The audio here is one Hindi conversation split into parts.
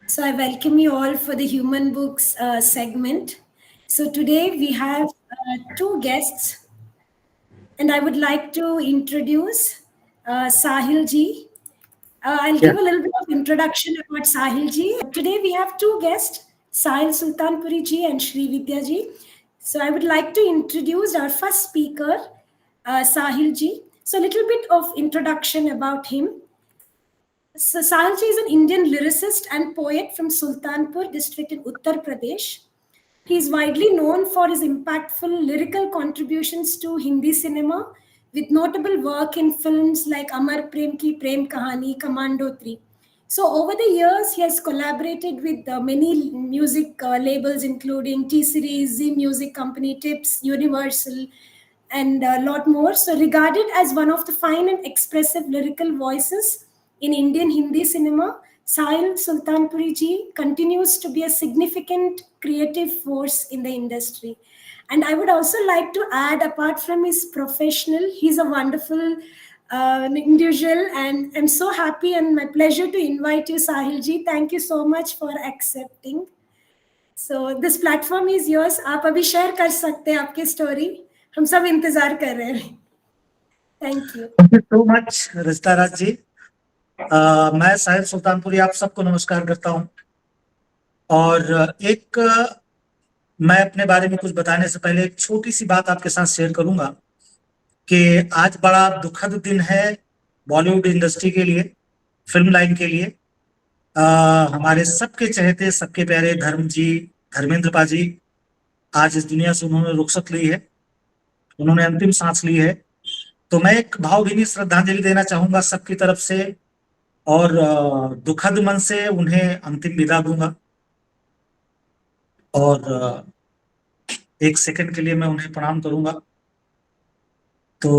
So I welcome you all for the Human Books segment. So today we have two guests, and I would like to introduce Sahil ji. I'll Yeah. give a little bit of introduction about Sahil ji. Today we have two guests, Sahil Sultanpuri ji and Shri Vidya ji. So I would like to introduce our first speaker, Sahil ji. So a little bit of introduction about him. So Sahil ji is an Indian lyricist and poet from Sultanpur district in Uttar Pradesh. He is widely known for his impactful lyrical contributions to Hindi cinema, with notable work in films like Amar Prem Ki Prem Kahani, Commando 3. So, over the years, he has collaborated with many music labels, including T Series, Z Music Company, Tips, Universal, and a lot more. So, regarded as one of the fine and expressive lyrical voices in Indian Hindi cinema, Sahil Sultanpuri ji continues to be a significant creative force in the industry. And I would also like to add, apart from his professional, he's a wonderful individual, and I'm so happy and my pleasure to invite you, Sahil ji. Thank you so much for accepting. So this platform is yours. आप अभी शेयर कर सकते हैं आपकी स्टोरी. हम सब इंतजार कर रहे हैं. Thank you. Thank you so much, Rajitha Raj ji. मैं साहिल सुल्तानपुरी आप सबको नमस्कार करता हूं. और एक मैं अपने बारे में कुछ बताने से पहले एक छोटी सी बात आपके साथ शेयर करूंगा कि आज बड़ा दुखद दिन है बॉलीवुड इंडस्ट्री के लिए, फिल्म लाइन के लिए. हमारे सबके चहेते, सबके प्यारे धर्मेंद्र पाजी आज इस दुनिया से उन्होंने रुखसत ली है, उन्होंने अंतिम सांस ली है. तो मैं एक भावभीनी श्रद्धांजलि देना चाहूंगा सबकी तरफ से और दुखद मन से उन्हें अंतिम विदा दूंगा. और एक सेकंड के लिए मैं उन्हें प्रणाम करूंगा. तो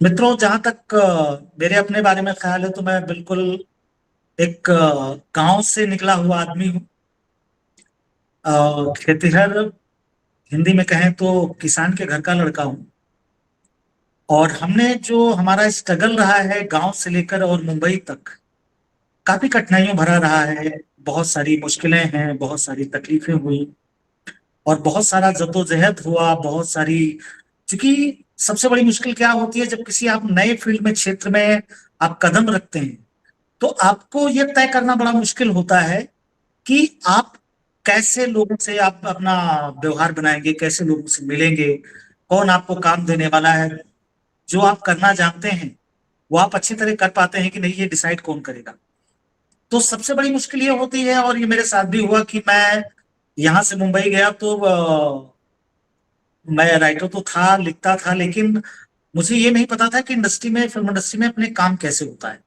मित्रों, जहां तक मेरे अपने बारे में ख्याल है तो मैं बिल्कुल एक गांव से निकला हुआ आदमी हूँ. खेतिहर, हिंदी में कहें तो किसान के घर का लड़का हूँ. और हमने जो हमारा स्ट्रगल रहा है गांव से लेकर और मुंबई तक, काफी कठिनाइयों भरा रहा है. बहुत सारी मुश्किलें हैं, बहुत सारी तकलीफें हुई और बहुत सारा जद्दोजहद हुआ, बहुत सारी. क्योंकि सबसे बड़ी मुश्किल क्या होती है, जब किसी आप नए फील्ड में, क्षेत्र में आप कदम रखते हैं तो आपको ये तय करना बड़ा मुश्किल होता है कि आप कैसे लोगों से आप अपना व्यवहार बनाएंगे, कैसे लोगों से मिलेंगे, कौन आपको काम देने वाला है. जो आप करना जानते हैं वो आप अच्छी तरह कर पाते हैं कि नहीं, ये डिसाइड कौन करेगा. तो सबसे बड़ी मुश्किल ये होती है. और ये मेरे साथ भी हुआ कि मैं यहाँ से मुंबई गया तो मैं राइटर तो था, लिखता था, लेकिन मुझे ये नहीं पता था कि इंडस्ट्री में, फिल्म इंडस्ट्री में अपने काम कैसे होता है,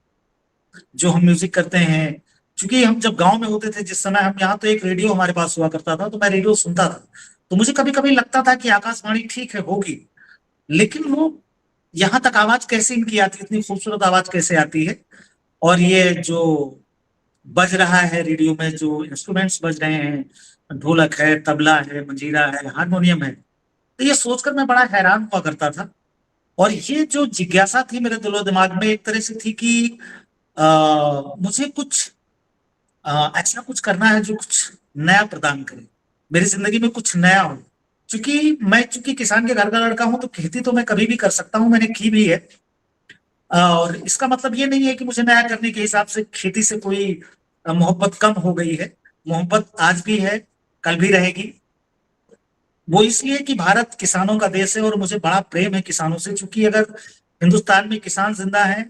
जो हम म्यूजिक करते हैं. क्योंकि हम जब गांव में होते थे जिस समय, हम यहाँ तो एक रेडियो हमारे पास हुआ करता था, तो मैं रेडियो सुनता था. तो मुझे कभी कभी लगता था कि आकाशवाणी ठीक है, होगी, लेकिन वो यहाँ तक आवाज कैसे इनकी आती है, इतनी खूबसूरत आवाज कैसे आती है. और ये जो बज रहा है रेडियो में, जो इंस्ट्रूमेंट्स बज रहे हैं, ढोलक है, तबला है, मंजीरा है, हारमोनियम है, तो ये सोचकर मैं बड़ा हैरान हुआ करता था. और ये जो जिज्ञासा थी मेरे दिलो दिमाग में एक तरह से थी कि मुझे कुछ ऐसा कुछ करना है जो कुछ नया प्रदान करे, मेरी जिंदगी में कुछ नया हो. चूंकि किसान के घर का लड़का हूं तो खेती तो मैं कभी भी कर सकता हूं, मैंने की भी है. और इसका मतलब ये नहीं है कि मुझे नया करने के हिसाब से खेती से कोई मोहब्बत कम हो गई है. मोहब्बत आज भी है, कल भी रहेगी. वो इसलिए कि भारत किसानों का देश है और मुझे बड़ा प्रेम है किसानों से. चूंकि अगर हिंदुस्तान में किसान जिंदा है,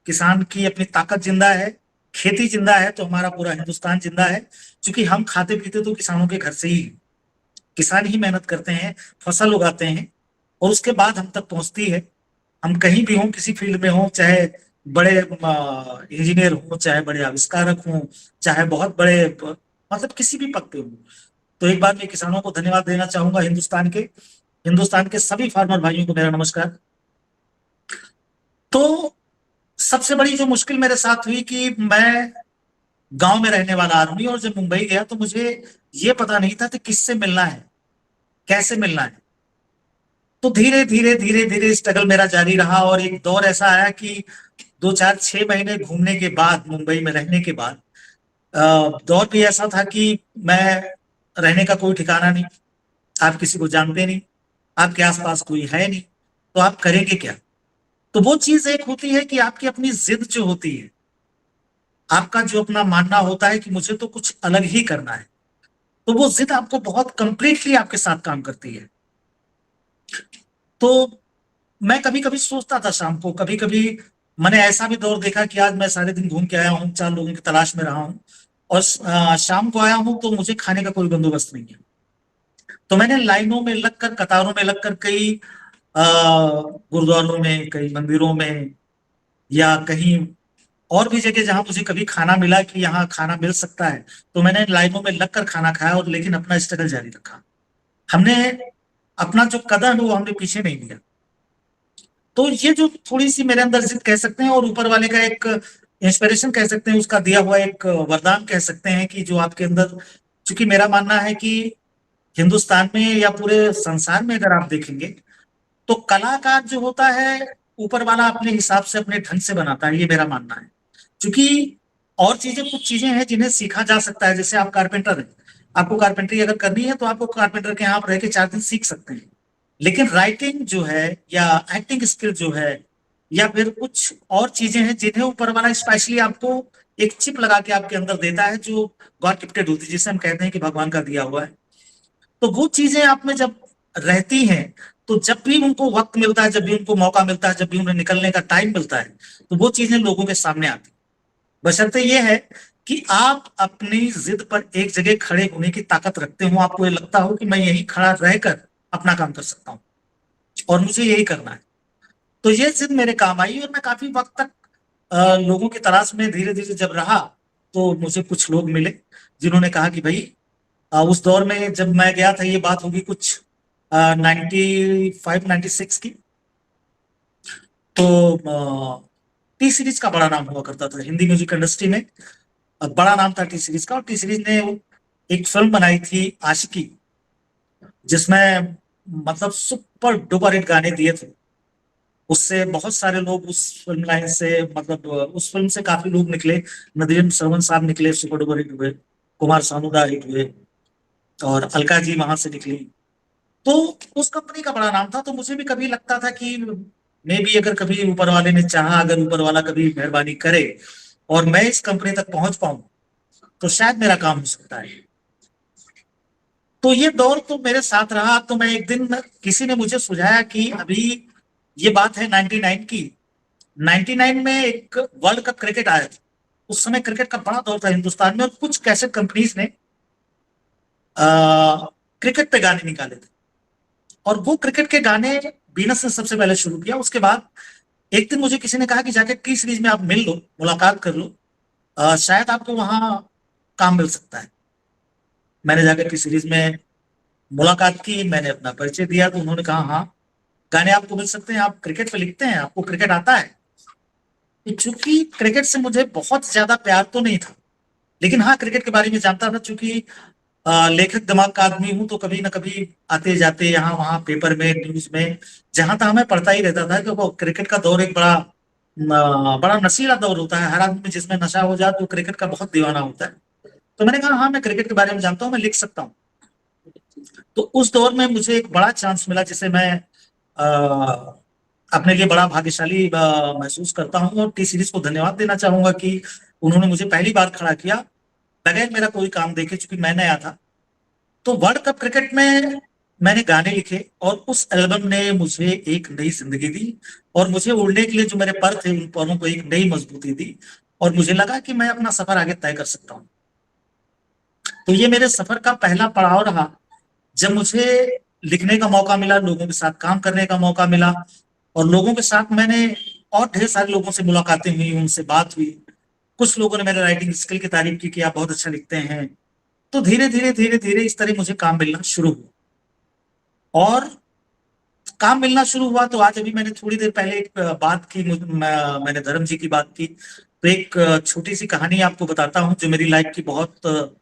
किसान की अपनी ताकत जिंदा है, खेती जिंदा है, तो हमारा पूरा हिंदुस्तान जिंदा है. क्योंकि हम खाते पीते तो किसानों के घर से ही, किसान ही मेहनत करते हैं, फसल उगाते हैं और उसके बाद हम तक पहुंचती है. हम कहीं भी हों, किसी फील्ड में हों, चाहे बड़े इंजीनियर हों, चाहे बड़े आविष्कारक हों, चाहे बहुत बड़े, मतलब किसी भी पद पे हों. तो एक बार मैं किसानों को धन्यवाद देना चाहूंगा, हिंदुस्तान के सभी फार्मर भाइयों को मेरा नमस्कार. तो सबसे बड़ी जो मुश्किल मेरे साथ हुई कि मैं गांव में रहने वाला आदमी, और जब मुंबई गया तो मुझे ये पता नहीं था कि किससे मिलना है, कैसे मिलना है. तो धीरे धीरे धीरे धीरे स्ट्रगल मेरा जारी रहा. और एक दौर ऐसा आया कि 2 4 6 महीने घूमने के बाद, मुंबई में रहने के बाद, दौर भी ऐसा था कि मैं रहने का कोई ठिकाना नहीं, आप किसी को जानते नहीं, आपके आसपास कोई है नहीं, तो आप करेंगे क्या? तो वो चीज एक होती है कि आपकी अपनी जिद जो होती है, आपका जो अपना मानना होता है कि मुझे तो कुछ अलग ही करना है, तो वो जिद आपको बहुत कंप्लीटली आपके साथ काम करती है। तो मैं कभी कभी सोचता था शाम को, कभी कभी मैंने ऐसा भी दौर देखा कि आज मैं सारे दिन घूम के आया हूँ, 4 लोगों की तलाश में रहा हूँ, और शाम को आया हूँ तो मुझे खाने का कोई बंदोबस्त नहीं है। तो मैंने लाइनों में लगकर, कतारों में लगकर, कई गुरुद्वारों में, कई मंदिरों में, या कहीं और भी जगह जहां मुझे कभी खाना मिला कि यहाँ खाना मिल सकता है, तो मैंने लाइनों में लगकर खाना खाया, और लेकिन अपना स्ट्रगल जारी रखा। हमने अपना जो कदम है वो हमने पीछे नहीं दिया। तो ये जो थोड़ी सी मेरे अंदर जिद कह सकते हैं, और ऊपर वाले का एक इंस्पिरेशन कह सकते हैं, उसका दिया हुआ एक वरदान कह सकते हैं, कि जो आपके अंदर, चूंकि मेरा मानना है कि हिंदुस्तान में या पूरे संसार में अगर आप देखेंगे, तो कलाकार जो होता है, ऊपर वाला अपने हिसाब से, अपने ढंग से बनाता है, ये मेरा मानना है। क्योंकि और चीजें, कुछ चीजें हैं जिन्हें सीखा जा सकता है। जैसे आप कारपेंटर हैं, आपको कारपेंटरी अगर करनी है तो आपको कारपेंटर के यहाँ रह के 4 दिन सीख सकते हैं। लेकिन राइटिंग जो है, या एक्टिंग स्किल जो है, या फिर कुछ और चीजें हैं जिन्हें ऊपर वाला स्पेशली आपको एक चिप लगा के आपके अंदर देता है, जो गॉड गिफ्टेड होती है, जिसे हम कहते हैं कि भगवान का दिया हुआ है। तो वो चीजें आप में जब रहती हैं, तो जब भी उनको वक्त मिलता है, जब भी उनको मौका मिलता है, जब भी उन्हें निकलने का टाइम मिलता है, तो वो चीजें लोगों के सामने आती हैं। बशर्ते ये है कि आप अपनी जिद पर एक जगह खड़े होने की ताकत रखते हो, आपको ये लगता हो कि मैं यहीं खड़ा रहकर अपना काम कर सकता हूँ और मुझे यही करना है। तो ये जिद मेरे काम आई, और मैं काफी वक्त तक लोगों की तलाश में धीरे धीरे जब रहा, तो मुझे कुछ लोग मिले जिन्होंने कहा कि भाई, उस दौर में जब मैं गया था, ये बात होगी कुछ 95-96 की, तो टी सीरीज का बड़ा नाम हुआ करता था हिंदी म्यूजिक इंडस्ट्री में। बड़ा नाम था टी सीरीज का, और टी सीरीज ने एक फिल्म बनाई थी आशिकी, जिसमें मतलब सुपर डुपर हिट गाने दिए थे। उससे बहुत सारे लोग उस फिल्म लाइन से, मतलब उस फिल्म से काफी लोग निकले। नदीम श्रवण साहब निकले, सुपर डुपर हिट हुए। कुमार सानू हिट हुए, और अलका जी वहां से निकली। तो उस कंपनी का बड़ा नाम था। तो मुझे भी कभी लगता था कि मे भी, अगर कभी ऊपर वाले ने चाहा, अगर ऊपर वाला कभी मेहरबानी करे और मैं इस कंपनी तक पहुंच पाऊं, तो शायद मेरा काम हो सकता है। तो ये दौर तो मेरे साथ रहा। तो मैं एक दिन, किसी ने मुझे सुझाया कि अभी, ये बात है 99 की, 99 में एक वर्ल्ड कप क्रिकेट आया था। उस समय क्रिकेट का बड़ा दौर था हिंदुस्तान में, और कुछ कैसेट कंपनीज ने क्रिकेट पे गाने निकाले थे, और वो क्रिकेट के गाने बीनस ने सबसे पहले शुरू किया। उसके बाद एक दिन मुझे किसी ने कहा कि जाके टी सीरीज में आप मिल लो, मुलाकात कर लो, शायद आपको वहां काम मिल सकता है। मैंने जाकर टी सीरीज में मुलाकात की, मैंने अपना परिचय दिया, तो उन्होंने कहा हाँ, गाने आपको मिल सकते हैं, आप क्रिकेट पे लिखते हैं, आपको क्रिकेट आता है। चूंकि क्रिकेट से मुझे बहुत ज्यादा प्यार तो नहीं था, लेकिन हाँ, क्रिकेट के बारे में जानता था। चूंकि लेखक दिमाग का आदमी हूं, तो कभी ना कभी आते जाते, यहाँ वहाँ, पेपर में, न्यूज में, जहां तक मैं पढ़ता ही रहता था। कि वो क्रिकेट का दौर एक बड़ा नशीला दौर होता है। हर आदमी जिसमें नशा हो जाए तो क्रिकेट का बहुत दीवाना होता है। तो मैंने कहा हाँ, मैं क्रिकेट के बारे में जानता हूँ, मैं लिख सकता हूँ। तो उस दौर में मुझे एक बड़ा चांस मिला, जिसे मैं अपने लिए बड़ा भाग्यशाली महसूस करता हूँ, और टी सीरीज को धन्यवाद देना चाहूंगा कि उन्होंने मुझे पहली बार खड़ा किया बगैर मेरा कोई काम देखे, चूंकि मैं नया था। तो वर्ल्ड कप क्रिकेट में मैंने गाने लिखे, और उस एल्बम ने मुझे एक नई जिंदगी दी, और मुझे उड़ने के लिए जो मेरे पर थे, उन परों को एक नई मजबूती दी, और मुझे लगा कि मैं अपना सफर आगे तय कर सकता हूँ। तो ये मेरे सफर का पहला पड़ाव रहा, जब मुझे लिखने का मौका मिला, लोगों के साथ काम करने का मौका मिला, और लोगों के साथ मैंने, और ढेर सारे लोगों से मुलाकातें हुई, उनसे बात हुई। कुछ लोगों ने मेरे राइटिंग स्किल की तारीफ की कि आप बहुत अच्छा लिखते हैं। तो धीरे धीरे धीरे धीरे इस तरह मुझे काम मिलना शुरू हुआ, और काम मिलना शुरू हुआ। तो आज, अभी मैंने थोड़ी देर पहले एक बात की, मैंने धर्म जी की बात की, तो एक छोटी सी कहानी आपको बताता हूँ, जो मेरी लाइफ की बहुत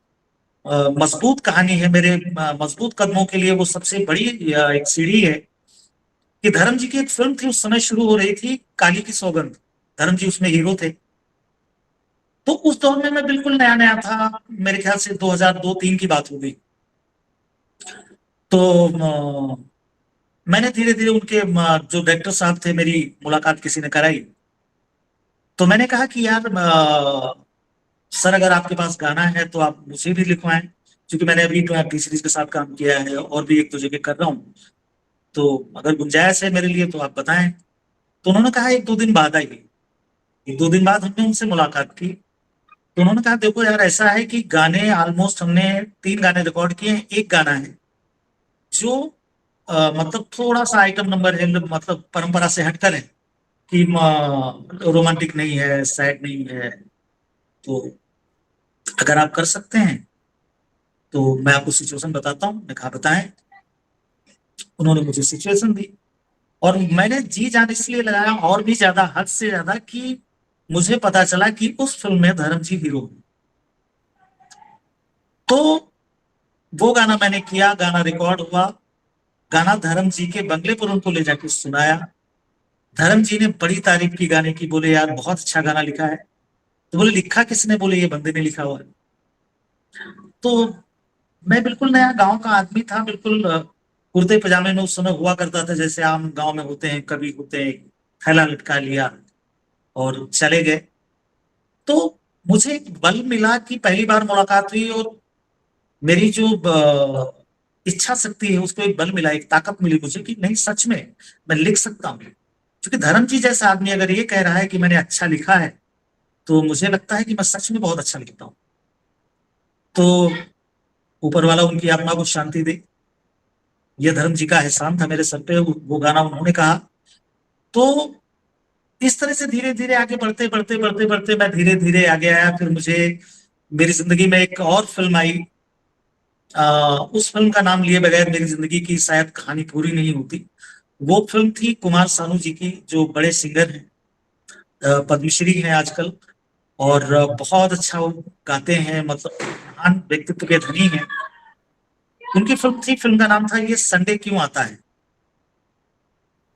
मजबूत कहानी है। मेरे मजबूत कदमों के लिए वो सबसे बड़ी एक सीढ़ी है। कि धर्म जी की एक फिल्म थी, उस समय शुरू हो रही थी, काली की सौगंध। धर्म जी उसमें हीरो थे। तो उस दौर में मैं बिल्कुल नया नया था, मेरे ख्याल से 2002-3 की बात होगी। तो मैंने धीरे धीरे उनके जो डायरेक्टर साहब थे, मेरी मुलाकात किसी ने कराई। तो मैंने कहा कि यार सर, अगर आपके पास गाना है तो आप मुझे भी लिखवाएं, क्योंकि मैंने अभी टी सीरीज के साथ काम किया है और भी एक दो जगह कर रहा हूँ, तो अगर गुंजाइश है मेरे लिए तो आप बताएं। तो उन्होंने कहा 1-2 दिन बाद आइए। 1-2 दिन बाद हमने उनसे मुलाकात की, तो उन्होंने कहा देखो यार, ऐसा है कि गाने ऑलमोस्ट हमने 3 गाने रिकॉर्ड किए हैं। एक गाना है जो मतलब थोड़ा सा आइटम नंबर है, मतलब परंपरा से हटकर है, कि रोमांटिक नहीं है, सैड नहीं है, तो अगर आप कर सकते हैं तो मैं आपको सिचुएशन बताता हूँ। मैंने कहा बताएं। उन्होंने मुझे सिचुएशन दी और मैंने जी जान इसलिए लगाया, और भी ज्यादा, हद से ज्यादा, कि मुझे पता चला कि उस फिल्म में धर्मजी हीरो हैं। तो वो गाना मैंने किया, गाना रिकॉर्ड हुआ, गाना धर्म जी के बंगले पर उनको ले जाके सुनाया। धर्म जी ने बड़ी तारीफ की गाने की, बोले यार बहुत अच्छा गाना लिखा है। तो बोले लिखा किसने? बोले ये बंदे ने लिखा हुआ है। तो मैं बिल्कुल नया गांव का आदमी था, बिल्कुल कुर्ते पजामे में उस समय हुआ करता था, जैसे आम गांव में होते हैं, कभी होते हैं, थैला लटका लिया और चले गए। तो मुझे एक बल मिला कि पहली बार मुलाकात हुई, और मेरी जो इच्छा शक्ति है उसको एक बल मिला, एक ताकत मिली मुझे कि नहीं, सच में मैं लिख सकता हूँ। क्योंकि धर्म जी जैसा आदमी अगर ये कह रहा है कि मैंने अच्छा लिखा है, तो मुझे लगता है कि मैं सच में बहुत अच्छा लिखता हूँ। तो ऊपर वाला उनकी आत्मा को शांति दे, ये धर्म जी का एहसान था मेरे सर पे, वो गाना उन्होंने कहा। तो इस तरह से धीरे धीरे आगे बढ़ते बढ़ते बढ़ते बढ़ते मैं धीरे धीरे आगे आया। फिर मुझे मेरी जिंदगी में एक और फिल्म आई। उस फिल्म का नाम लिए बगैर मेरी जिंदगी की शायद कहानी पूरी नहीं होती। वो फिल्म थी कुमार सानू जी की, जो बड़े सिंगर हैं, पद्मश्री हैं आजकल, और बहुत अच्छा वो गाते हैं, मतलब महान व्यक्तित्व के धनी हैं। उनकी फिल्म थी, फिल्म का नाम था ये संडे क्यों आता है।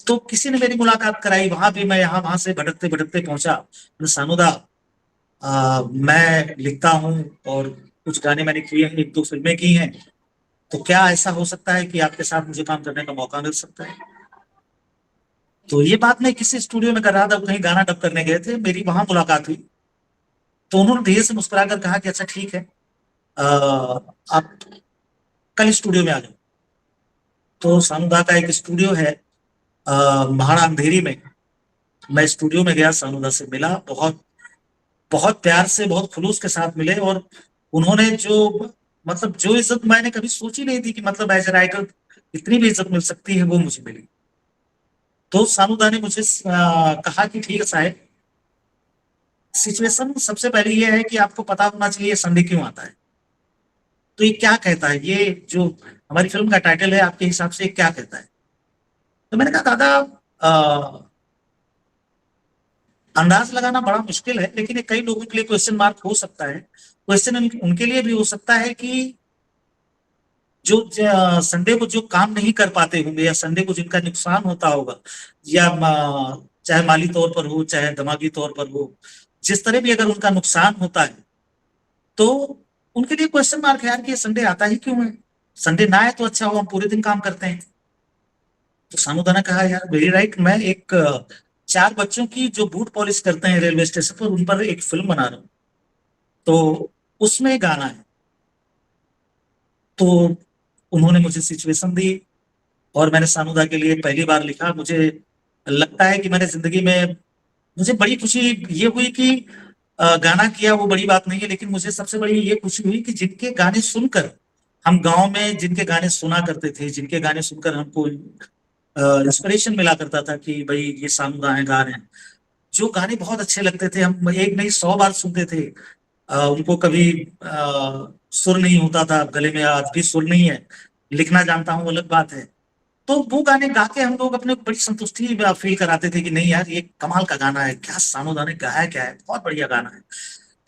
तो किसी ने मेरी मुलाकात कराई, वहां भी मैं यहाँ वहां से भटकते भटकते पहुंचा। सानुदा, मैं लिखता हूँ और कुछ गाने मैंने किए हैं, 1-2 फिल्में की हैं, तो क्या ऐसा हो सकता है कि आपके साथ मुझे काम करने का मौका मिल सकता है? तो ये बात मैं किसी स्टूडियो में कर रहा था, कहीं गाना डब करने गए थे, मेरी वहां मुलाकात हुई। तो उन्होंने धीरे से मुस्कुराकर कहा कि अच्छा ठीक है, आप कल स्टूडियो में आ जाओ। तो सानुदा का एक स्टूडियो है महाड़ा अंधेरी में। मैं स्टूडियो में गया, सानुदा से मिला, बहुत बहुत प्यार से, बहुत खुलूस के साथ मिले। और उन्होंने जो, मतलब जो इज्जत मैंने कभी सोची नहीं थी कि मतलब एज ए राइटर इतनी भी इज्जत मिल सकती है, वो मुझे मिली। तो सानुदा ने मुझे कहा कि ठीक है साहब, सिचुएशन सबसे पहले ये है कि आपको पता होना चाहिए संडे क्यों आता है। तो ये क्या कहता है, ये जो हमारी फिल्म का टाइटल है, आपके हिसाब से ये क्या कहता है? तो मैंने कहा दादा, अंदाज लगाना बड़ा मुश्किल है, लेकिन ये कई लोगों के लिए क्वेश्चन मार्क हो सकता है। क्वेश्चन उनके लिए भी हो सकता है कि जो संडे को जो काम नहीं कर पाते होंगे, या संडे को जिनका नुकसान होता होगा, या चाहे माली तौर पर हो, चाहे दिमागी तौर पर हो, जिस तरह भी अगर उनका नुकसान होता है, तो उनके लिए क्वेश्चन मार्क है यार कि ये संडे आता ही क्यों है। संडे ना आए तो अच्छा हो, हम पूरे दिन काम करते हैं। तो सानुदा ने कहा यार वेरी राइट, मैं एक 4 बच्चों की जो बूट पॉलिश करते हैं रेलवे स्टेशन पर, उन पर एक फिल्म बना रहा हूँ, तो उसमें गाना है। तो उन्होंने मुझे सिचुएशन दी और मैंने सानुदा के लिए पहली बार लिखा। मुझे लगता है कि मैंने जिंदगी में, मुझे बड़ी खुशी ये हुई कि गाना किया, वो बड़ी बात नहीं है, लेकिन मुझे सबसे बड़ी ये खुशी हुई कि जिनके गाने सुनकर, हम गांव में जिनके गाने सुना करते थे, जिनके गाने सुनकर हमको इंस्पिरेशन मिला करता था कि भाई ये सानुदा है गा रहे हैं, जो गाने बहुत अच्छे लगते थे, हम एक नहीं 100 बार सुनते थे। उनको कभी सुर नहीं होता था गले में, आज भी सुर नहीं है, लिखना जानता हूँ अलग बात है। तो वो गाने गा के हम लोग अपने को बड़ी संतुष्टि फील कराते थे कि नहीं यार, ये कमाल का गाना है, क्या सानुदा ने गाया, क्या है, बहुत बढ़िया गाना है।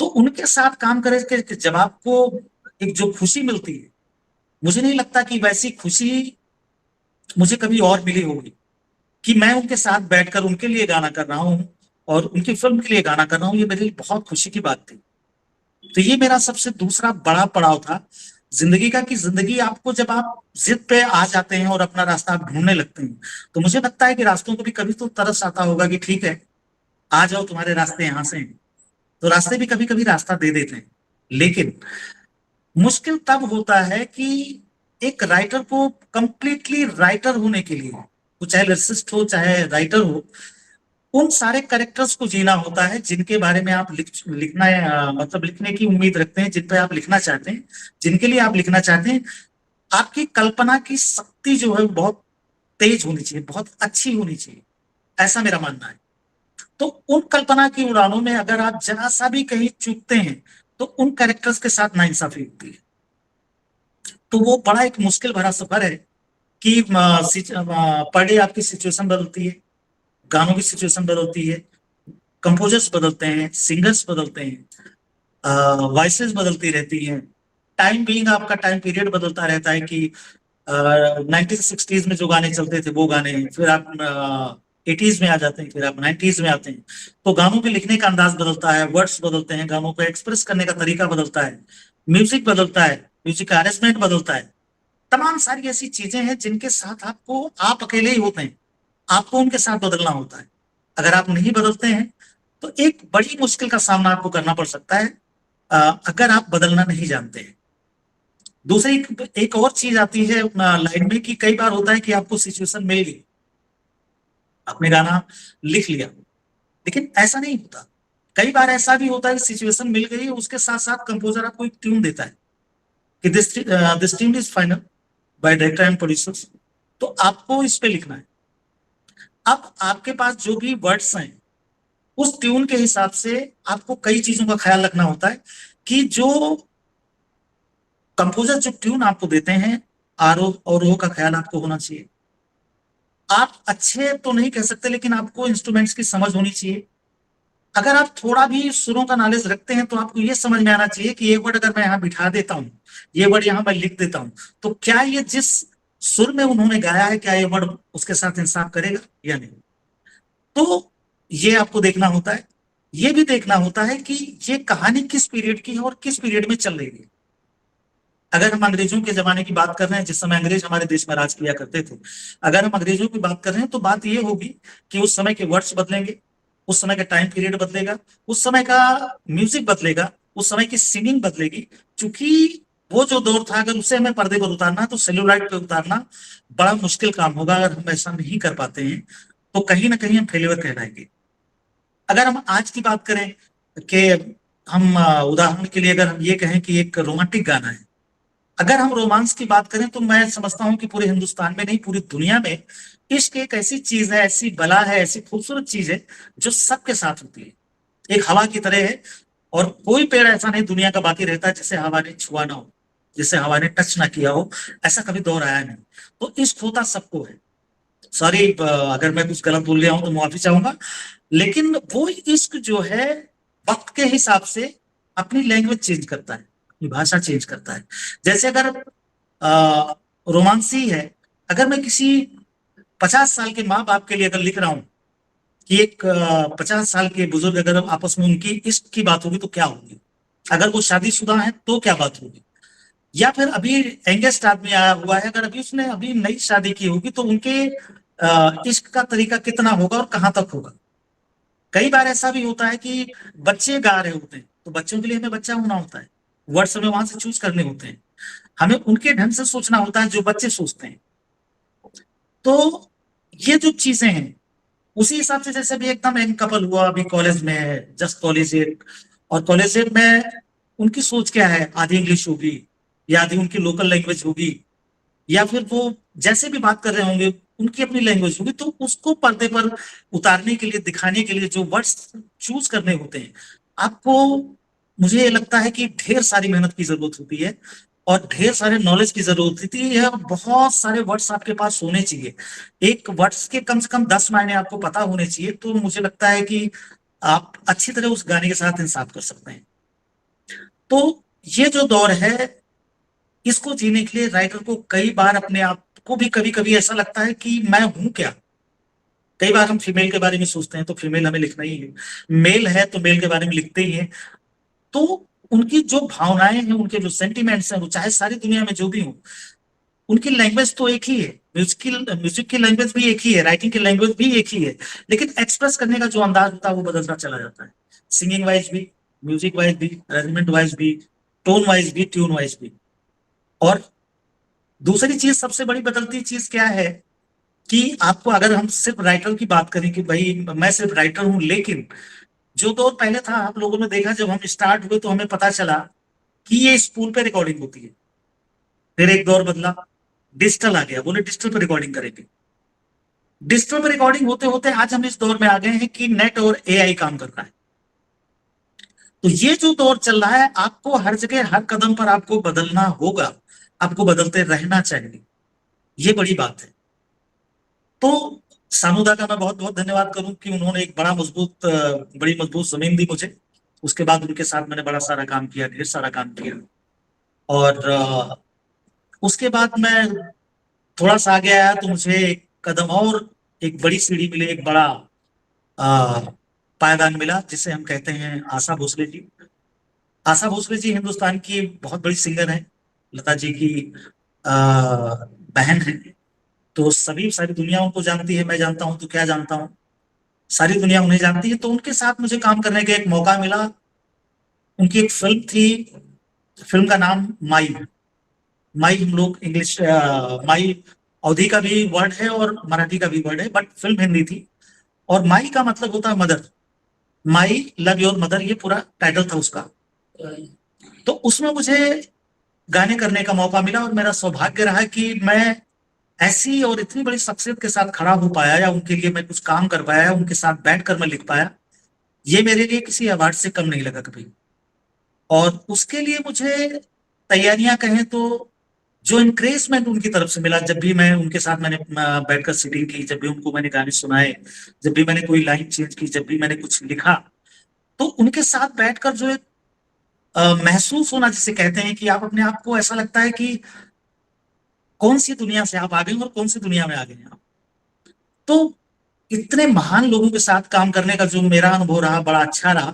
तो उनके साथ काम करके के जब आपको एक जो खुशी मिलती है, मुझे नहीं लगता कि वैसी खुशी मुझे कभी और मिली होगी, कि मैं उनके साथ बैठकर उनके लिए गाना कर रहा हूँ और उनकी फिल्म के लिए गाना कर रहा हूँ। ये मेरे लिए बहुत खुशी की बात थी। तो ये मेरा सबसे दूसरा बड़ा पड़ाव था जिंदगी का, कि जिंदगी आपको, जब आप जिद पे आ जाते हैं और अपना रास्ता आप ढूंढने लगते हैं, तो मुझे लगता है कि रास्तों को भी कभी तो तरस आता होगा कि ठीक है, आ जाओ, तुम्हारे रास्ते यहाँ से हैं। तो रास्ते भी कभी कभी रास्ता दे देते हैं। लेकिन मुश्किल तब होता है कि एक राइटर को कंप्लीटली राइटर होने के लिए, वो चाहे लिरिसिस्ट हो चाहे राइटर हो, उन सारे कैरेक्टर्स को जीना होता है जिनके बारे में आप लिखना मतलब लिखने की उम्मीद रखते हैं, जिन पे आप लिखना चाहते हैं, जिनके लिए आप लिखना चाहते हैं। आपकी कल्पना की शक्ति जो है बहुत तेज होनी चाहिए, बहुत अच्छी होनी चाहिए, ऐसा मेरा मानना है। तो उन कल्पना की उड़ानों में अगर आप जरा सा भी कहीं चूकते हैं, तो उन कैरेक्टर्स के साथ नाइंसाफी होती है। तो वो बड़ा एक मुश्किल भरा सफर है कि पर डे आपकी सिचुएशन बदलती है, गानों की सिचुएशन बदलती है, कंपोजर्स बदलते हैं, सिंगर्स बदलते हैं, वॉइसेस बदलती रहती हैं, टाइम बीइंग आपका टाइम पीरियड बदलता रहता है कि 1960s में जो गाने चलते थे वो गाने, फिर आप 80s में आ जाते हैं, फिर आप 90s में आते हैं। तो गानों के लिखने का अंदाज बदलता है, वर्ड्स बदलते हैं, गानों को एक्सप्रेस करने का तरीका बदलता है, म्यूजिक बदलता है, म्यूजिक का अरेंजमेंट बदलता है। तमाम सारी ऐसी चीजें हैं जिनके साथ आप अकेले ही होते हैं, आपको उनके साथ बदलना होता है। अगर आप नहीं बदलते हैं तो एक बड़ी मुश्किल का सामना आपको करना पड़ सकता है, अगर आप बदलना नहीं जानते हैं। दूसरी एक और चीज आती है लाइन में, कि कई बार होता है कि आपको सिचुएशन मिल गई, आपने गाना लिख लिया, लेकिन ऐसा नहीं होता। कई बार ऐसा भी होता है कि सिचुएशन मिल गई, उसके साथ साथ कंपोजर आपको एक ट्यून देता है कि this tune is final by director and producers, तो आपको इस पे लिखना है। अब आपके पास जो भी वर्ड्स हैं, उस ट्यून के हिसाब से आपको कई चीजों का ख्याल रखना होता है कि जो कंपोजर जो ट्यून आपको देते हैं, आरोह और रोह का ख्याल आपको होना चाहिए। आप अच्छे तो नहीं कह सकते, लेकिन आपको इंस्ट्रूमेंट्स की समझ होनी चाहिए। अगर आप थोड़ा भी सुरों का नॉलेज रखते हैं तो आपको ये समझ में आना चाहिए कि ये वर्ड अगर मैं यहाँ बिठा देता हूँ, ये वर्ड यहाँ मैं लिख देता हूँ, तो क्या ये जिस सुर में उन्होंने गाया है, क्या ये वर्ड उसके साथ इंसाफ करेगा या नहीं। तो ये आपको देखना होता है। ये भी देखना होता है कि ये कहानी किस पीरियड की है और किस पीरियड में चल रही है। अगर हम अंग्रेजों के जमाने की बात कर रहे हैं, जिस समय अंग्रेज हमारे देश में राज किया करते थे, अगर हम अंग्रेजों की बात कर रहे हैं, तो बात ये होगी कि उस समय के वर्ड्स बदलेंगे, उस समय का टाइम पीरियड बदलेगा, उस समय का म्यूजिक बदलेगा, उस समय की सिंगिंग बदलेगी। क्योंकि वो जो दौर था, अगर उसे हमें पर्दे पर उतारना, तो सेल्यूलाइट पे उतारना बड़ा मुश्किल काम होगा। अगर हम ऐसा नहीं कर पाते हैं तो कहीं ना कहीं हम फेल्योर कहलाएंगे। अगर हम आज की बात करें कि हम उदाहरण के लिए अगर हम ये कहें कि एक रोमांटिक गाना है, अगर हम रोमांस की बात करें, तो मैं समझता हूं कि पूरे हिंदुस्तान में नहीं, पूरी दुनिया में इश्क एक ऐसी चीज है, ऐसी बला है, ऐसी खूबसूरत चीज है जो सबके साथ होती है, एक हवा की तरह है। और कोई पेड़ ऐसा नहीं दुनिया का बाकी रहता जिसे हवा ने छुआ ना हो, जिसे हवा ने टच ना किया हो, ऐसा कभी दौर आया नहीं। तो इश्क होता सबको है। सॉरी अगर मैं कुछ गलत बोल रहा हूं तो माफी चाहूंगा, लेकिन वो इश्क जो है वक्त के हिसाब से अपनी लैंग्वेज चेंज करता है, अपनी भाषा चेंज करता है। जैसे अगर रोमांसी है, अगर मैं किसी 50 साल के माँ बाप के लिए अगर लिख रहा हूं कि एक 50 साल के बुजुर्ग अगर आपस में उनकी इश्क की बात होगी तो क्या होगी, अगर वो शादीशुदा है तो क्या बात होगी, या फिर अभी यंगेस्ट आदमी आया हुआ है, अगर अभी उसने अभी नई शादी की होगी तो उनके इश्क का तरीका कितना होगा और कहां तक होगा। कई बार ऐसा भी होता है कि बच्चे गा रहे होते हैं, तो बच्चों के लिए हमें बच्चा होना होता है, वर्ड्स हमें वहां से चूज करने होते हैं, हमें उनके ढंग से सोचना होता है जो बच्चे सोचते हैं। तो ये जो चीजें हैं, उसी हिसाब से जैसे भी एकदम एक कपल हुआ अभी कॉलेज में है, जस्ट कॉलेज एट, और कॉलेज एट में उनकी सोच क्या है, आधी इंग्लिश होगी या आधी उनकी लोकल लैंग्वेज होगी, या फिर वो जैसे भी बात कर रहे होंगे उनकी अपनी लैंग्वेज होगी, तो उसको पर्दे पर उतारने के लिए, दिखाने के लिए जो वर्ड्स चूज करने होते हैं, आपको, मुझे ये लगता है कि ढेर सारी मेहनत की जरूरत होती है और ढेर सारे नॉलेज की जरूरत होती है। बहुत सारे वर्ड्स आपके पास होने चाहिए, एक वर्ड्स के कम से कम 10 मायने आपको पता होने चाहिए, तो मुझे लगता है कि आप अच्छी तरह उस गाने के साथ इंसाफ कर सकते हैं। तो ये जो दौर है, इसको जीने के लिए राइटर को कई बार अपने आप को भी कभी कभी ऐसा लगता है कि मैं हूं क्या। कई बार हम फीमेल के बारे में सोचते हैं तो फीमेल हमें लिखना ही है, मेल है तो मेल के बारे में लिखते ही है। तो उनकी जो भावनाएं हैं, उनके जो सेंटिमेंट्स हैं, वो चाहे सारी दुनिया में जो भी हो, उनकी लैंग्वेज तो एक ही है, म्यूजिक की लैंग्वेज भी एक ही है, राइटिंग की लैंग्वेज भी एक ही है, लेकिन एक्सप्रेस करने का जो अंदाज होता है वो बदलता चला जाता है, सिंगिंग वाइज भी, म्यूजिक वाइज भी, अरेंजमेंट वाइज भी, टोन वाइज भी, ट्यून वाइज भी। और दूसरी चीज, सबसे बड़ी बदलती चीज क्या है कि आपको, अगर हम सिर्फ राइटर की बात करें कि भाई मैं सिर्फ राइटर हूं, लेकिन जो दौर पहले था, आप लोगों ने देखा जब हम स्टार्ट हुए तो हमें पता चला कि ये स्पूल पे रिकॉर्डिंग होती है। फिर एक दौर बदला, डिजिटल आ गया, बोले डिजिटल पे रिकॉर्डिंग करेंगे। डिजिटल पे रिकॉर्डिंग होते होते आज हम इस दौर में आ गए हैं कि नेट और एआई काम कर रहा है। तो ये जो दौर चल रहा है, आपको हर जगह हर कदम पर आपको बदलना होगा, आपको बदलते रहना चाहिए, ये बड़ी बात है। तो सानुदा का मैं बहुत बहुत धन्यवाद करूं कि उन्होंने एक बड़ी मजबूत जमीन दी मुझे। उसके बाद उनके साथ मैंने बड़ा सारा काम किया, ढेर सारा काम किया। और उसके बाद मैं थोड़ा सा आगे आया तो मुझे एक कदम और, एक बड़ी सीढ़ी मिली, एक बड़ा अ, पायदान मिला, जिसे हम कहते हैं आशा भोसले जी। आशा भोसले जी हिंदुस्तान की बहुत बड़ी सिंगर है, लता जी की बहन है। तो सभी, सारी दुनिया उनको जानती है, मैं जानता हूं तो क्या जानता हूं, सारी दुनिया उन्हें जानती है। तो उनके साथ मुझे काम करने का एक मौका मिला। उनकी एक फिल्म थी, फिल्म का नाम माई। माई हम लोग इंग्लिश, माई अवधी का भी वर्ड है और मराठी का भी वर्ड है, बट फिल्म हिंदी थी। और माई का मतलब होता है mother. My love your mother, ये पूरा टाइटल था उसका। तो उसमें मुझे गाने करने का मौका मिला, और मेरा सौभाग्य रहा कि मैं ऐसी और इतनी बड़ी शख्सियत के साथ खड़ा हो पाया, या उनके लिए मैं कुछ काम कर पाया, उनके साथ बैठकर मैं लिख पाया। ये मेरे लिए किसी अवार्ड से कम नहीं लगा कभी। और उसके लिए मुझे तैयारियां कहें तो, जो इंकरेजमेंट उनकी तरफ से मिला, जब भी मैं उनके साथ मैंने बैठकर सीटिंग की, जब भी उनको मैंने गाने सुनाए, जब भी मैंने कोई लाइन चेंज की, जब भी मैंने कुछ लिखा, तो उनके साथ बैठकर जो एक महसूस होना, जिसे कहते हैं कि आप अपने आप को, ऐसा लगता है कि कौन सी दुनिया से आप आ गए और कौन सी दुनिया में आ गए हैं आप। तो इतने महान लोगों के साथ काम करने का जो मेरा अनुभव रहा, बड़ा अच्छा रहा।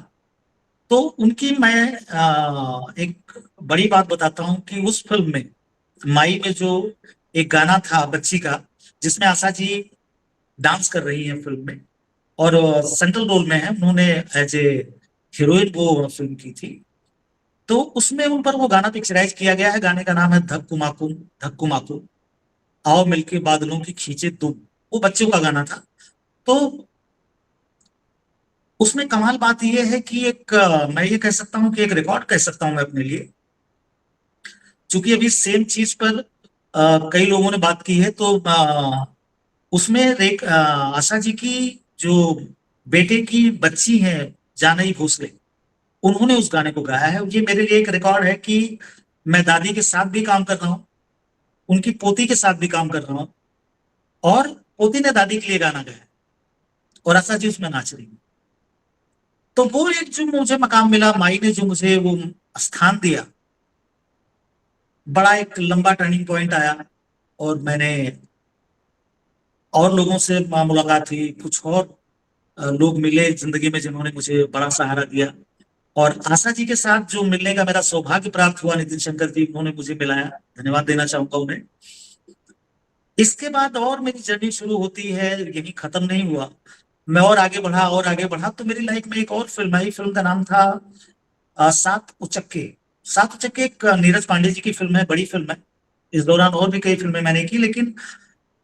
तो उनकी मैं एक बड़ी बात बताता हूं कि उस फिल्म में, माई में, जो एक गाना था बच्ची का, जिसमें आशा जी डांस कर रही हैं फिल्म में, और सेंट्रल रोल में है, उन्होंने एज ए हीरोइन वो फिल्म की थी। तो उसमें उन पर वो गाना पिक्चराइज किया गया है। गाने का नाम है धक्कू माकू, धक्कू माकू, आओ मिलके बादलों की खींचे तुम। वो बच्चों का गाना था। तो उसमें कमाल बात यह है कि एक मैं ये कह सकता हूं कि एक रिकॉर्ड कह सकता हूं मैं अपने लिए, क्योंकि अभी सेम चीज पर कई लोगों ने बात की है। तो उसमें आशा जी की जो बेटे की बच्ची है, जानई भोसले, उन्होंने उस गाने को गाया है। ये मेरे लिए एक रिकॉर्ड है कि मैं दादी के साथ भी काम कर रहा हूँ, उनकी पोती के साथ भी काम कर रहा हूँ, और पोती ने दादी के लिए गाना गाया और आशा जी उसमें नाच रही है। तो वो एक जो मुझे मकाम मिला, माई ने जो मुझे वो स्थान दिया, बड़ा एक लंबा टर्निंग पॉइंट आया। और मैंने और लोगों से मुलाकात हुई, कुछ और लोग मिले जिंदगी में जिन्होंने मुझे बड़ा सहारा दिया। और आशा जी के साथ जो मिलने का मेरा सौभाग्य प्राप्त हुआ, नितिन शंकर जी, उन्होंने मुझे मिलाया, धन्यवाद देना चाहूंगा उन्हें। इसके बाद और मेरी जर्नी शुरू होती है, यही खत्म नहीं हुआ, मैं और आगे बढ़ा और आगे बढ़ा। तो मेरी लाइफ में एक और फिल्म आई, फिल्म का नाम था सात उचक्के। सात उचक्के एक नीरज पांडे जी की फिल्म है, बड़ी फिल्म है। इस दौरान और भी कई फिल्में मैंने की, लेकिन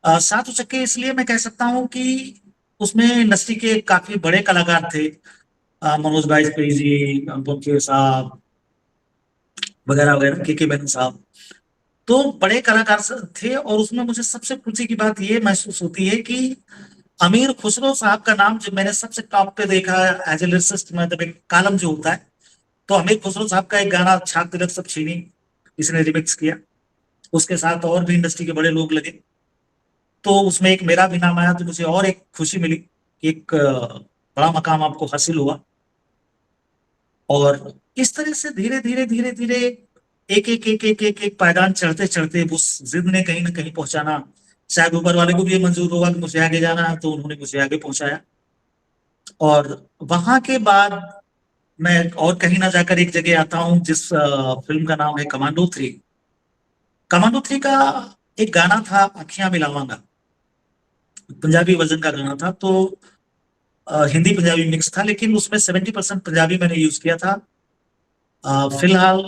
सात उचक्के इसलिए मैं कह सकता हूँ कि उसमें इंडस्ट्री के काफी बड़े कलाकार थे, मनोज बाजपेयी जी, अनुपम खेर साहब, वगैरह वगैरह, के मेनन साहब। तो बड़े कलाकार थे। और उसमें मुझे सबसे खुशी की बात ये महसूस होती है कि अमीर खुसरो साहब का नाम जब मैंने सबसे टॉप पे देखा, एज ए लिरिसिस्ट, मतलब एक कालम जो होता है, तो अमीर खुसरो साहब का एक गाना छाक तिलक सब छीनी, इसने रिमिक्स किया। उसके साथ और भी इंडस्ट्री के बड़े लोग लगे, तो उसमें एक मेरा भी नाम आया। तो मुझे और एक खुशी मिली कि एक बड़ा मकाम आपको हासिल हुआ। और इस तरह से धीरे धीरे धीरे धीरे एक पायदान चढ़ते चढ़ते उस जिद ने कहीं ना कहीं पहुंचाना, शायद ऊपर वाले को भी ये मंजूर होगा कि मुझे आगे जाना है, तो उन्होंने मुझे आगे पहुंचाया। और वहां के बाद मैं और कहीं ना जाकर एक जगह आता हूँ जिस फिल्म का नाम है कमांडो 3। कमांडो 3 का एक गाना था अखियां मिलावांगा, पंजाबी वर्जन का गाना था। तो हिंदी पंजाबी मिक्स था, लेकिन उसमें 70% पंजाबी मैंने यूज किया था। फिलहाल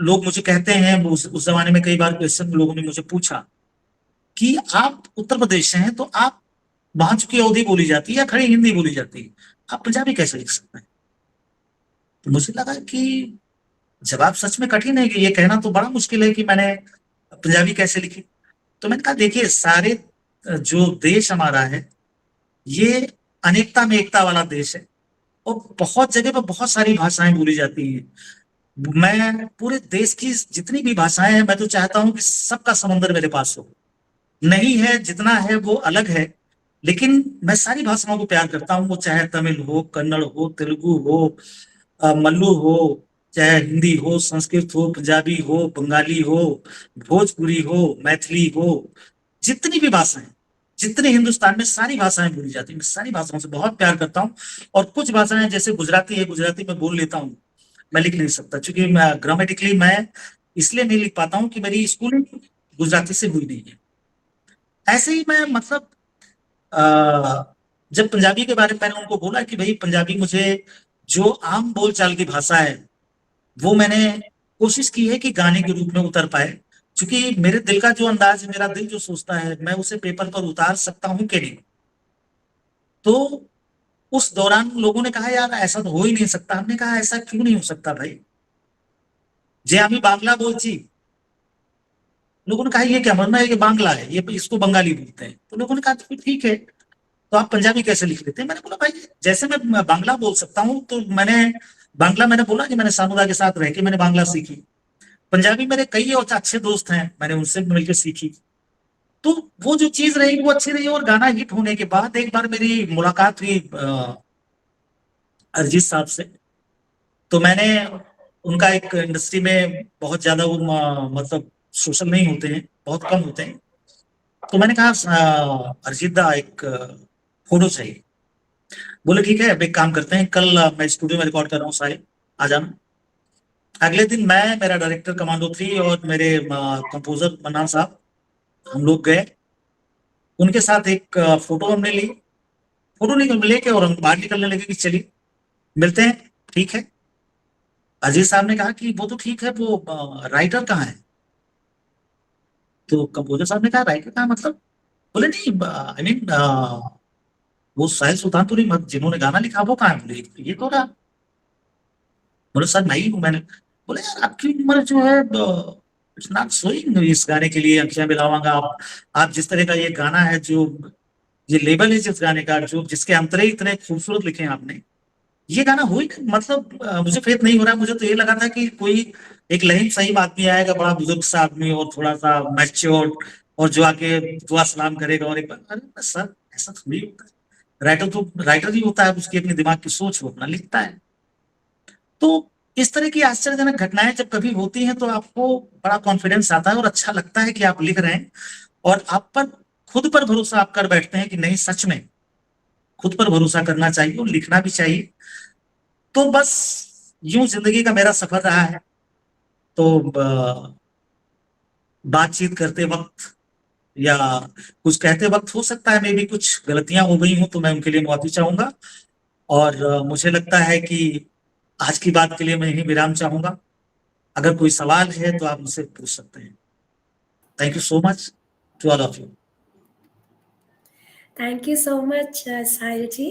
लोग मुझे कहते हैं, उस जमाने में कई बार क्वेश्चन लोगों ने मुझे पूछा कि आप उत्तर प्रदेश से हैं तो आप वहां चूंकि अवधी बोली जाती है या खड़ी हिंदी बोली जाती है, आप पंजाबी कैसे लिख सकते हैं? तो मुझे लगा कि जवाब सच में कठिन है, कि ये कहना तो बड़ा मुश्किल है कि मैंने पंजाबी कैसे लिखी। तो मैंने कहा देखिए, सारे जो देश हमारा है ये अनेकता में एकता वाला देश है, और बहुत जगह पर बहुत सारी भाषाएं बोली जाती हैं। मैं पूरे देश की जितनी भी भाषाएं हैं, मैं तो चाहता हूं कि सबका समंदर मेरे पास हो। नहीं है, जितना है वो अलग है, लेकिन मैं सारी भाषाओं को प्यार करता हूँ। वो चाहे तमिल हो, कन्नड़ हो, तेलुगु हो, मल्लू हो, चाहे हिंदी हो, संस्कृत हो, पंजाबी हो, बंगाली हो, भोजपुरी हो, मैथिली हो, जितनी भी भाषाएं, जितने हिंदुस्तान में सारी भाषाएं बोली जाती हैं, मैं सारी भाषाओं से बहुत प्यार करता हूँ। और कुछ भाषाएं जैसे गुजराती है, गुजराती में बोल लेता हूँ, मैं लिख नहीं सकता, क्योंकि ग्रामेटिकली मैं इसलिए नहीं लिख पाता हूँ कि मेरी स्कूलिंग गुजराती से हुई नहीं है। ऐसे ही मैं मतलब जब पंजाबी के बारे में मैंने उनको बोला कि भाई पंजाबी मुझे, जो आम बोलचाल की भाषा है, वो मैंने कोशिश की है कि गाने के रूप में उतर पाए। क्योंकि मेरे दिल का जो अंदाज है, मेरा दिल जो सोचता है, मैं उसे पेपर पर उतार सकता हूँ कि नहीं। तो उस दौरान लोगों ने कहा यार ऐसा तो हो ही नहीं सकता। हमने कहा ऐसा क्यों नहीं हो सकता भाई, जे আমি बांग्ला बोलची। लोगों ने कहा ये क्या मरना है, ये बांग्ला है, ये इसको बंगाली बोलते हैं। तो लोगों ने कहा तो ठीक है, तो आप पंजाबी कैसे लिख लेते हैं? मैंने बोला भाई जैसे मैं बांग्ला बोल सकता हूँ, तो मैंने बोला कि मैंने सामुदा के साथ रह के मैंने बांग्ला सीखी। पंजाबी मेरे कई और अच्छे दोस्त हैं, मैंने उनसे मिलकर सीखी। तो वो जो चीज रही वो अच्छी रही। और गाना हिट होने के बाद एक बार मेरी मुलाकात हुई अरिजीत साहब से। तो मैंने उनका एक इंडस्ट्री में बहुत ज्यादा वो मतलब सोशल नहीं होते हैं, बहुत कम होते हैं। तो मैंने कहा अरिजीत दा एक फोटो चाहिए। बोले ठीक है, अब एक काम करते हैं, कल मैं स्टूडियो में रिकॉर्ड कर रहा हूँ, साहिब आ जाना। अगले दिन मैं, मेरा डायरेक्टर कमांडो 3 और मेरे कंपोजर मन्नान साहब, हम लोग गए उनके साथ। एक फोटो हमने ली, फोटो निकल लेके और हम बाहर निकलने लगे कि चलिए मिलते हैं, ठीक है। अजीत साहब ने कहा कि वो तो ठीक है, वो राइटर कहाँ है? तो कंपोजर साहब ने कहा राइटर कहाँ मतलब? बोले नहीं, आई मीन वो साहिल सुल्तानपुरी जिन्होंने गाना लिखा वो कहाँ है? बोले ये तो रहा। बोले सर नहीं हूँ मैंने। बोले यार आपकी उम्र जो है इट्स नॉट सोइंग इस गाने के लिए अखियां मिलावांगा। आप जिस तरह का ये गाना है, जो ये लेबल है जिस गाने का, जो जिसके अंतरे इतने खूबसूरत लिखे हैं आपने, ये गाना हो ही नहीं। मतलब मुझे फेथ नहीं हो रहा। मुझे तो ये लगा था कि कोई एक लहीम सहीम आदमी आएगा, बड़ा बुजुर्ग सा आदमी और थोड़ा सा मैच्योर, और जो आके दुआ सलाम करेगा और एक बार। अरे सर ऐसा थोड़ी होता है। राइटर तो राइटर ही होता है, उसकी अपने दिमाग की सोच वो अपना लिखता है। तो इस तरह की आश्चर्यजनक घटनाएं जब कभी होती हैं तो आपको बड़ा कॉन्फिडेंस आता है और अच्छा लगता है कि आप लिख रहे हैं, और आप पर खुद पर भरोसा आप कर बैठते हैं कि नहीं, सच में खुद पर भरोसा करना चाहिए और लिखना भी चाहिए। तो बस यूं जिंदगी का मेरा सफर रहा है। तो बातचीत करते वक्त या कुछ कहते वक्त हो सकता है मे भी कुछ गलतियां हो गई हूं, तो मैं उनके लिए माफी चाहूंगा। और मुझे लगता है कि आज की बात के लिए मैं यही विराम चाहूंगा। अगर कोई सवाल है तो आप मुझसे पूछ सकते हैं। Thank you so much to all of you. Thank you so much, Sahil ji.